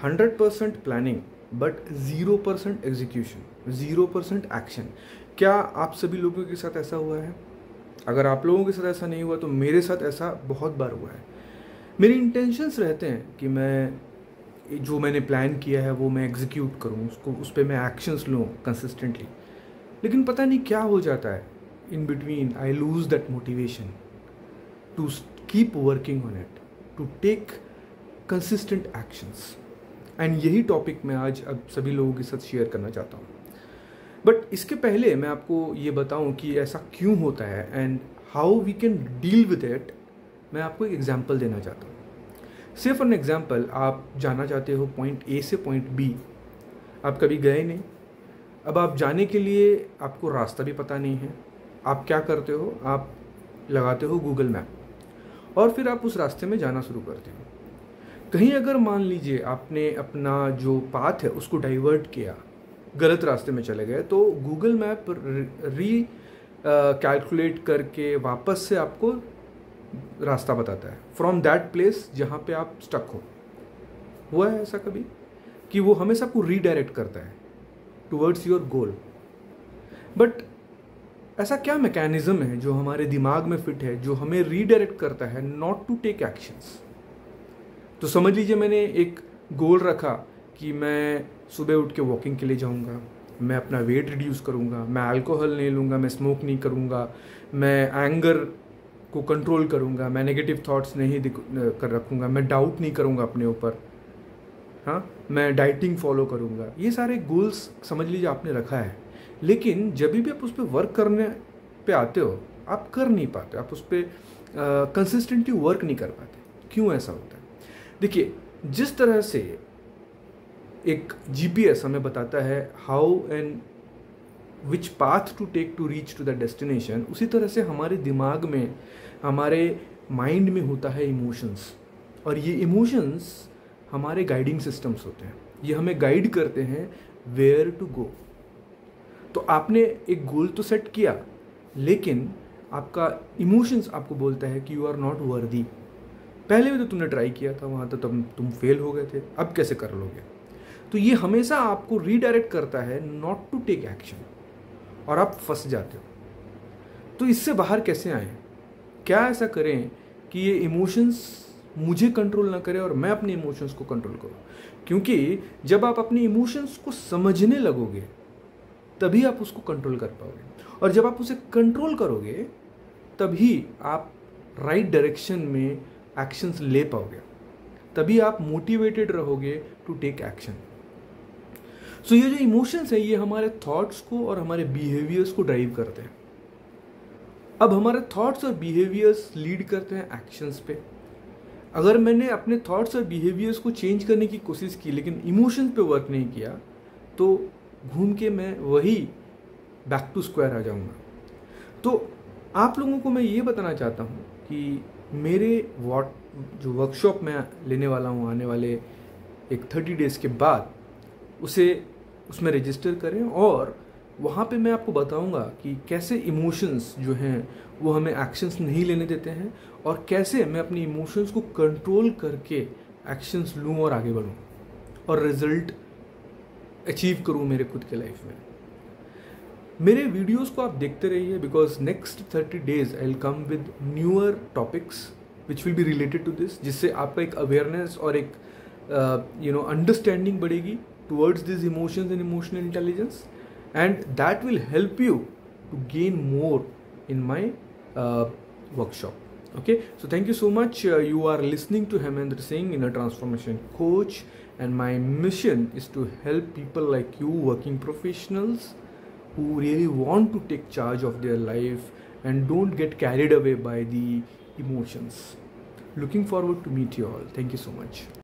100% planning but 0% execution, 0% action. क्या आप सभी लोगों के साथ ऐसा हुआ है? अगर आप लोगों के साथ ऐसा नहीं हुआ तो मेरे साथ ऐसा बहुत बार हुआ है। मेरी इंटेंशंस रहते हैं कि मैं जो मैंने प्लान किया है वो मैं एग्जीक्यूट करूँ, उसको उस पर मैं एक्शंस लूँ कंसिस्टेंटली, लेकिन पता नहीं क्या हो जाता है in between. I lose that motivation to keep working on it, to take consistent actions. And यही टॉपिक मैं आज अब सभी लोगों के साथ शेयर करना चाहता हूँ। बट इसके पहले मैं आपको ये बताऊँ कि ऐसा क्यों होता है and how we can deal with it. मैं आपको एक एग्जाम्पल देना चाहता हूँ। से फॉर एन एग्जाम्पल, आप जाना चाहते हो पॉइंट ए से पॉइंट बी, आप कभी गए नहीं। अब आप जाने के लिए आपको रास्ता भी पता नहीं है। आप क्या करते हो? आप लगाते हो गूगल मैप और फिर आप उस रास्ते में जाना शुरू करते हो। कहीं अगर मान लीजिए आपने अपना जो पाथ है उसको डाइवर्ट किया, गलत रास्ते में चले गए, तो गूगल मैप कैलकुलेट करके वापस से आपको रास्ता बताता है फ्रॉम दैट प्लेस जहाँ पे आप स्टक हो। हुआ है ऐसा कभी कि वो हमेशा आपको रीडायरेक्ट करता है टुवर्ड्स योर गोल? बट ऐसा क्या मैकेनिज्म है जो हमारे दिमाग में फिट है, जो हमें रीडायरेक्ट करता है नॉट टू टेक एक्शंस? तो समझ लीजिए मैंने एक गोल रखा कि मैं सुबह उठ के वॉकिंग के लिए जाऊंगा, मैं अपना वेट रिड्यूस करूंगा, मैं अल्कोहल नहीं लूँगा, मैं स्मोक नहीं करूंगा, मैं एंगर को कंट्रोल करूंगा, मैं नेगेटिव थॉट्स नहीं कर रखूँगा, मैं डाउट नहीं करूँगा अपने ऊपर, हाँ, मैं डाइटिंग फॉलो करूँगा। ये सारे गोल्स समझ लीजिए आपने रखा है, लेकिन जब भी आप उस पर वर्क करने पे आते हो आप कर नहीं पाते, आप उस पर कंसिस्टेंटली वर्क नहीं कर पाते। क्यों ऐसा होता है? देखिए, जिस तरह से एक जीपीएस हमें बताता है how and which path to take to reach to the destination, उसी तरह से हमारे दिमाग में, हमारे माइंड में होता है इमोशंस। और ये इमोशंस हमारे गाइडिंग सिस्टम्स होते हैं, ये हमें गाइड करते हैं वेयर टू गो। तो आपने एक गोल तो सेट किया, लेकिन आपका इमोशंस आपको बोलता है कि यू आर नॉट वर्दी। पहले भी तो तुमने ट्राई किया था, वहाँ तो तुम फेल हो गए थे, अब कैसे कर लोगे? तो ये हमेशा आपको रीडायरेक्ट करता है नॉट टू टेक एक्शन, और आप फंस जाते हो। तो इससे बाहर कैसे आए? क्या ऐसा करें कि ये इमोशंस मुझे कंट्रोल ना करें और मैं अपने इमोशंस को कंट्रोल करूं? क्योंकि जब आप अपने इमोशंस को समझने लगोगे तभी आप उसको कंट्रोल कर पाओगे, और जब आप उसे कंट्रोल करोगे तभी आप राइट डायरेक्शन में एक्शंस ले पाओगे, तभी आप मोटिवेटेड रहोगे टू टेक एक्शन। सो ये जो इमोशंस है ये हमारे थॉट्स को और हमारे बिहेवियर्स को ड्राइव करते हैं। अब हमारे थॉट्स और बिहेवियर्स लीड करते हैं एक्शंस पे। अगर मैंने अपने थॉट्स और बिहेवियर्स को चेंज करने की कोशिश की लेकिन इमोशंस पे वर्क नहीं किया, तो घूम के मैं वही बैक टू स्क्वायर आ जाऊंगा। तो आप लोगों को मैं ये बताना चाहता हूँ कि मेरे जो वर्कशॉप में लेने वाला हूँ आने वाले एक 30 डेज़ के बाद, उसमें रजिस्टर करें, और वहाँ पे मैं आपको बताऊंगा कि कैसे इमोशंस जो हैं वो हमें एक्शंस नहीं लेने देते हैं, और कैसे मैं अपनी इमोशंस को कंट्रोल करके एक्शंस लूँ और आगे बढ़ूँ और रिजल्ट अचीव करूँ मेरे खुद के लाइफ में। मेरे वीडियोस को आप देखते रहिए, because next 30 days I will come with newer topics which will be related to this, जिससे आपका एक अवेयरनेस और एक अंडरस्टैंडिंग बढ़ेगी towards these emotions and emotional intelligence, and that will help you to gain more in my workshop. Okay, so thank you so much. You are listening to Hemendra Singh, in a transformation coach, and my mission is to help people like you, working professionals who really want to take charge of their life and don't get carried away by the emotions. Looking forward to meet you all. Thank you so much.